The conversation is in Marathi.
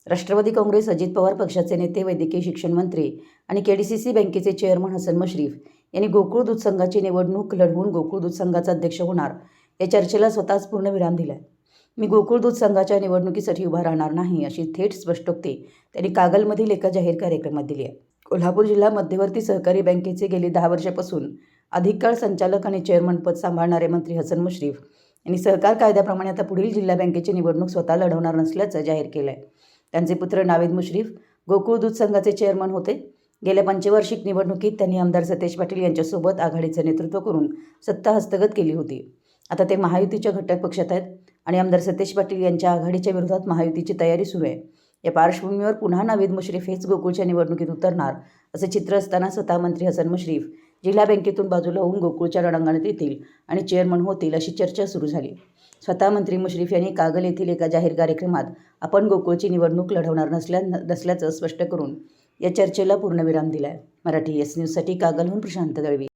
राष्ट्रवादी काँग्रेस अजित पवार पक्षाचे नेते, वैद्यकीय शिक्षण मंत्री आणि केडीसीसी बँकेचे चेअरमन हसन मुश्रीफ यांनी गोकुळ दूध संघाची निवडणूक लढवून गोकुळ दूध संघाचा अध्यक्ष होणार या चर्चेला स्वतःच पूर्णविराम दिलाय. मी गोकुळ दूध संघाच्या निवडणुकीसाठी उभा राहणार नाही, अशी थेट स्पष्टोक्ती त्यांनी कागलमधील एका जाहीर कार्यक्रमात दिली आहे. कोल्हापूर जिल्हा मध्यवर्ती सहकारी बँकेचे गेली 10 वर्षापासून अधिक काळ संचालक आणि चेअरमन पद सांभाळणारे मंत्री हसन मुश्रीफ यांनी सहकार कायद्याप्रमाणे आता पुढील जिल्हा बँकेची निवडणूक स्वतः लढवणार नसल्याचं जाहीर केलं आहे. त्यांचे पुत्र नावेद मुश्रीफ गोकुळ दूध संघाचे चेअरमन होते. गेल्या पंचवार्षिक निवडणुकीत त्यांनी आमदार सतेज पाटील यांच्यासोबत आघाडीचं नेतृत्व करून सत्ता हस्तगत केली होती. आता ते महायुतीच्या घटक पक्षात आहेत आणि आमदार सतेज पाटील यांच्या आघाडीच्या विरोधात महायुतीची तयारी सुरू आहे. या पार्श्वभूमीवर पुन्हा नावेद मुश्रीफ हेच गोकुळच्या निवडणुकीत उतरणार असे चित्र असताना स्वतः मंत्री हसन मुश्रीफ जिल्हा बँकेतून बाजूला होऊन गोकुळच्या रणांगणात येतील आणि चेअरमन होतील अशी चर्चा सुरू झाली. स्वतः मंत्री मुश्रीफ यांनी कागल येथील एका जाहीर कार्यक्रमात आपण गोकुळची निवडणूक लढवणार नसल्याचं स्पष्ट करून या चर्चेला पूर्णविराम दिलाय. मराठी एस न्यूजसाठी कागलहून प्रशांत दळवी.